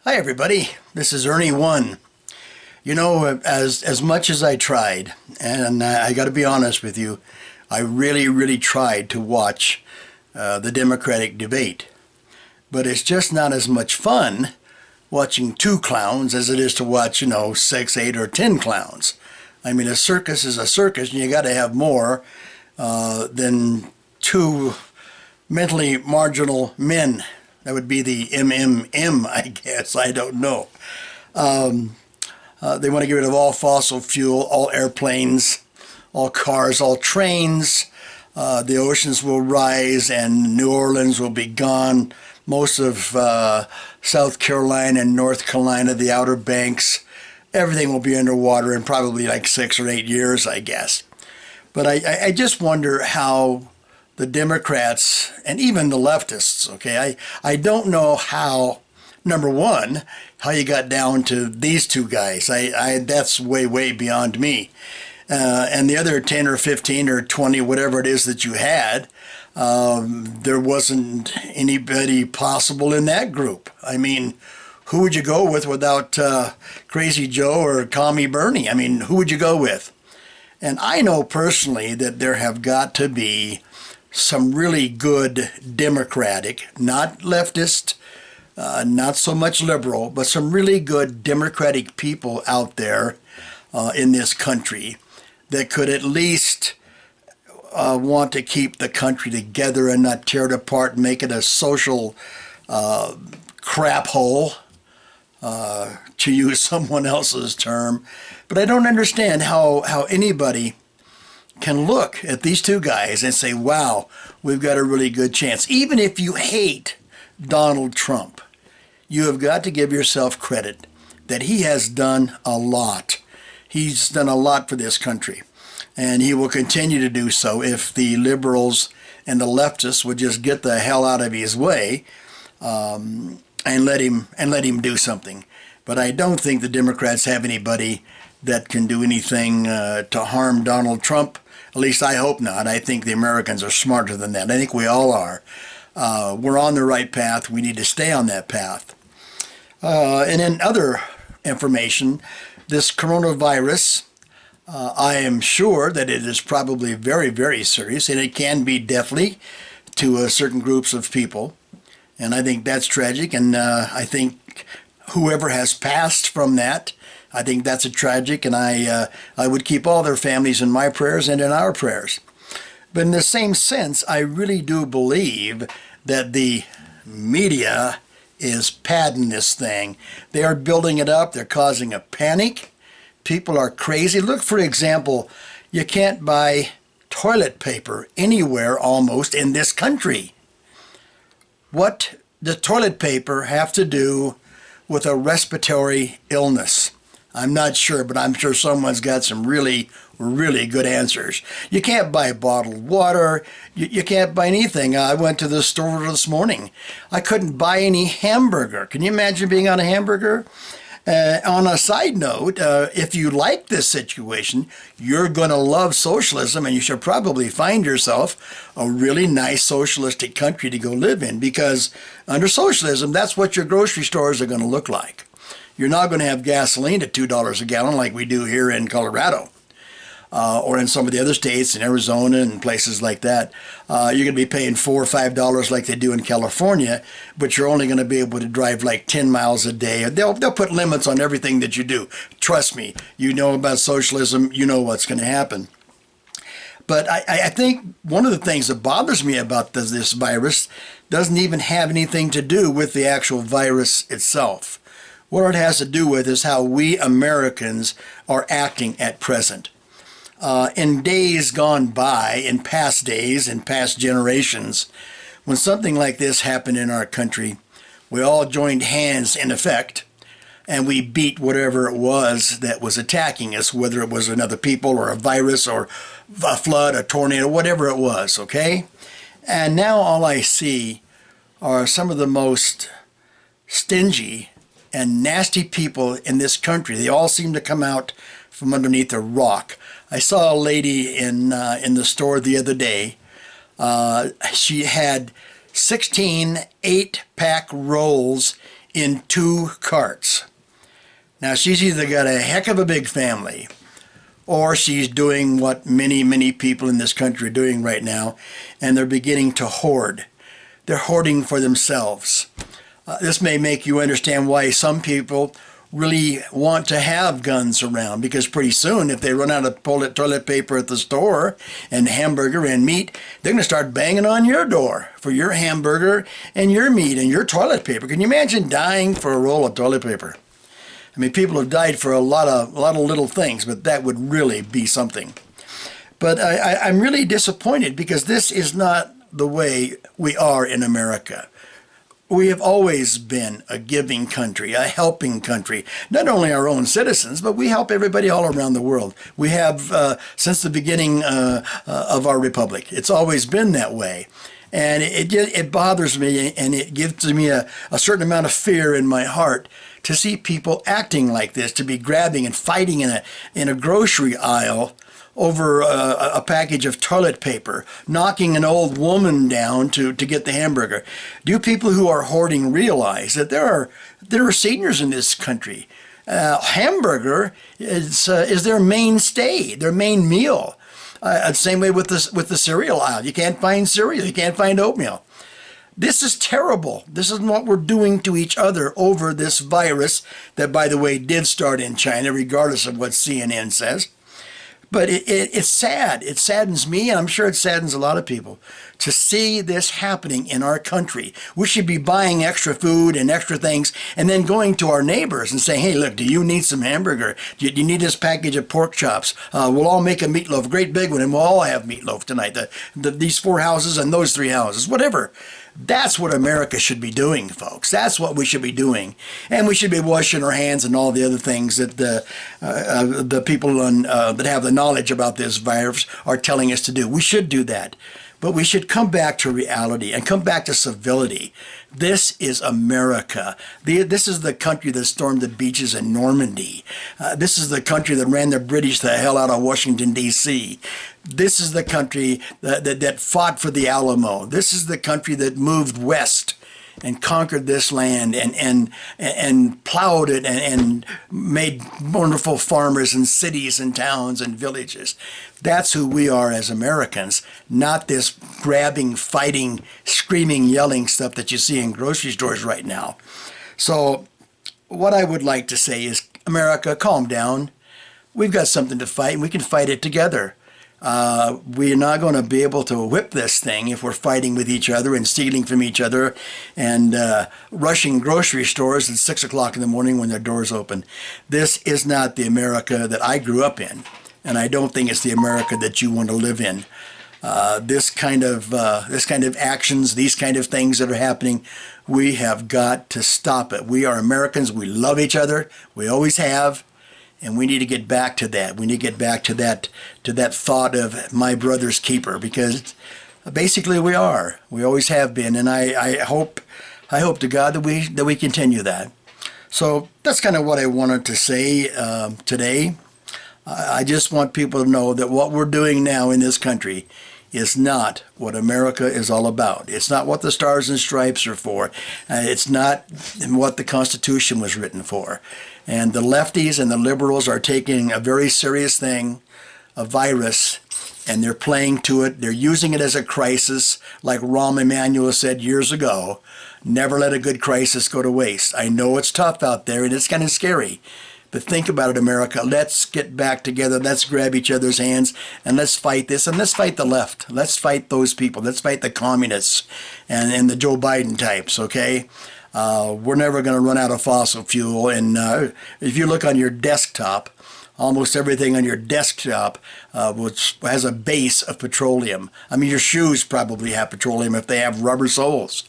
Hi everybody, this is Ernie1. You know, as much as I tried, and I got to be honest with you, I really tried to watch the Democratic debate. But it's just not as much fun watching two clowns as it is to watch, 6, 8, or 10 clowns. I mean, a circus is a circus, and you got to have more than two mentally marginal men. That would be the MMM, I guess. I don't know. They want to get rid of all fossil fuel, all airplanes, all cars, all trains. The oceans will rise and New Orleans will be gone. Most of South Carolina and North Carolina, the Outer Banks, everything will be underwater in probably like 6 or 8 years, I guess. But I just wonder how the Democrats and even the leftists, okay, I don't know how, number one, how you got down to these two guys. That's way beyond me. And the other 10 or 15 or 20, whatever it is that you had, there wasn't anybody possible in that group. I mean, who would you go with without Crazy Joe or Commie Bernie? I mean, who would you go with? And I know personally that there have got to be some really good Democratic, not leftist, not so much liberal, but some really good Democratic people out there in this country that could at least want to keep the country together and not tear it apart and make it a social crap hole, to use someone else's term. But I don't understand how anybody can look at these two guys and say, wow, we've got a really good chance. Even if you hate Donald Trump, you have got to give yourself credit that he has done a lot. He's done a lot for this country, and he will continue to do so if the liberals and the leftists would just get the hell out of his way and let him do something. But I don't think the Democrats have anybody that can do anything to harm Donald Trump. At least I hope not. I think the Americans are smarter than that. I think we all are. We're on the right path. We need to stay on that path. And in other information, this coronavirus, I am sure that it is probably very serious, and it can be deathly to certain groups of people. And I think that's tragic, and I think whoever has passed from that, I think that's a tragic, and I would keep all their families in my prayers and in our prayers. But in the same sense, I really do believe that the media is padding this thing. They are building it up. They're causing a panic. People are crazy. Look, for example, you can't buy toilet paper anywhere almost in this country. What does toilet paper have to do with a respiratory illness? I'm not sure, but I'm sure someone's got some really good answers. You can't buy bottled water. You can't buy anything. I went to the store this morning. I couldn't buy any hamburger. Can you imagine being on a hamburger? On a side note, if you like this situation, you're going to love socialism, and you should probably find yourself a really nice socialistic country to go live in, because under socialism, that's what your grocery stores are going to look like. You're not going to have gasoline at $2 a gallon like we do here in Colorado, or in some of the other states, in Arizona and places like that. You're going to be paying $4 or $5 like they do in California, but you're only going to be able to drive like 10 miles a day. They'll put limits on everything that you do. Trust me, you know about socialism, you know what's going to happen. But I think one of the things that bothers me about this virus doesn't even have anything to do with the actual virus itself. What it has to do with is how we Americans are acting at present. In days gone by, in past days, in past generations, when something like this happened in our country, we all joined hands in effect, and we beat whatever it was that was attacking us, whether it was another people or a virus or a flood, a tornado, whatever it was, okay? And now all I see are some of the most stingy and nasty people in this country. They all seem to come out from underneath a rock. I saw a lady in the store the other day. She had 16 8-pack rolls in 2 carts. Now, she's either got a heck of a big family, or she's doing what many, many people in this country are doing right now, and they're beginning to hoard. They're hoarding for themselves. This may make you understand why some people really want to have guns around, because pretty soon, if they run out of toilet paper at the store and hamburger and meat, they're going to start banging on your door for your hamburger and your meat and your toilet paper. Can you imagine dying for a roll of toilet paper? I mean, people have died for a lot of little things, but that would really be something. But I'm really disappointed, because this is not the way we are in America. We have always been a giving country, a helping country. Not only our own citizens, but we help everybody all around the world. We have since the beginning of our republic. It's always been that way. And it bothers me, and it gives me a certain amount of fear in my heart to see people acting like this, to be grabbing and fighting in a grocery aisle over a package of toilet paper, knocking an old woman down to get the hamburger. Do people who are hoarding realize that there are seniors in this country? Hamburger is their mainstay, their main meal. Same way with the cereal aisle. You can't find cereal. You can't find oatmeal. This is terrible. This is what we're doing to each other over this virus that, by the way, did start in China, regardless of what CNN says. But it's sad. It saddens me, and I'm sure it saddens a lot of people, to see this happening in our country. We should be buying extra food and extra things, and then going to our neighbors and saying, hey, look, do you need some hamburger? Do you need this package of pork chops? We'll all make a meatloaf, a great big one, and we'll all have meatloaf tonight. These 4 houses and those 3 houses, whatever. That's what America should be doing, folks. That's what we should be doing. And we should be washing our hands and all the other things that the people that have the knowledge about this virus are telling us to do. We should do that. But we should come back to reality and come back to civility. This is America. This is the country that stormed the beaches in Normandy. This is the country that ran the British the hell out of Washington, D.C. This is the country that fought for the Alamo. This is the country that moved west and conquered this land and plowed it and made wonderful farmers and cities and towns and villages. That's who we are as Americans, not this grabbing, fighting, screaming, yelling stuff that you see in grocery stores right now. So what I would like to say is, America, calm down. We've got something to fight, and we can fight it together. We're not going to be able to whip this thing if we're fighting with each other and stealing from each other and rushing grocery stores at 6 o'clock in the morning when their doors open. This is not the America that I grew up in, and I don't think it's the America that you want to live in. This kind of actions, these kind of things that are happening, we have got to stop it. We are Americans. We love each other. We always have. And we need to get back to that. We need to get back to that thought of my brother's keeper, because basically we are. We always have been, and I hope to God that we continue that. So that's kind of what I wanted to say today. I just want people to know that what we're doing now in this country is not what America is all about. It's not what the Stars and Stripes are for. It's not what the Constitution was written for. And the lefties and the liberals are taking a very serious thing, a virus, and they're playing to it. They're using it as a crisis, like Rahm Emanuel said years ago. Never let a good crisis go to waste. I know it's tough out there, and it's kind of scary. But think about it, America. Let's get back together. Let's grab each other's hands, and let's fight this. And let's fight the left. Let's fight those people. Let's fight the communists and the Joe Biden types, okay? We're never going to run out of fossil fuel. And if you look on your desktop, almost everything on your desktop which has a base of petroleum. I mean, your shoes probably have petroleum if they have rubber soles.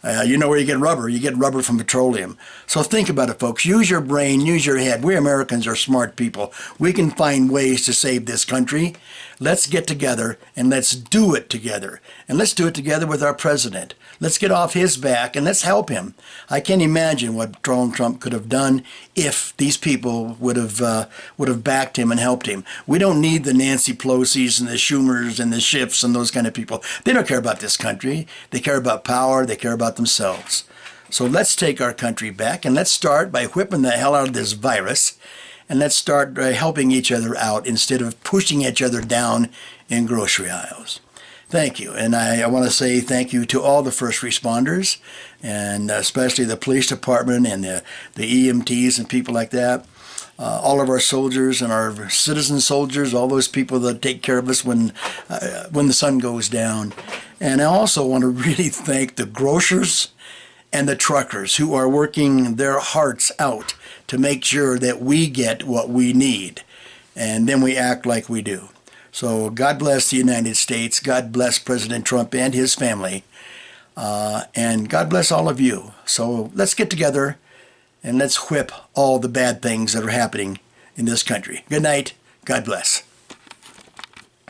You know where you get rubber? You get rubber from petroleum. So think about it, folks. Use your brain, use your head. We Americans are smart people. We can find ways to save this country. Let's get together and let's do it together. And let's do it together with our president. Let's get off his back and let's help him. I can't imagine what Donald Trump could have done if these people would have backed him and helped him. We don't need the Nancy Pelosi's and the Schumers and the Schiffs and those kind of people. They don't care about this country. They care about power. They care about themselves. So let's take our country back, and let's start by whipping the hell out of this virus, and let's start helping each other out instead of pushing each other down in grocery aisles. Thank you. And I want to say thank you to all the first responders, and especially the police department and the EMTs and people like that. All of our soldiers and our citizen soldiers, all those people that take care of us when the sun goes down. And I also want to really thank the grocers and the truckers who are working their hearts out to make sure that we get what we need, and then we act like we do. So God bless the United States. God bless President Trump and his family. And God bless all of you. So let's get together and let's whip all the bad things that are happening in this country. Good night. God bless.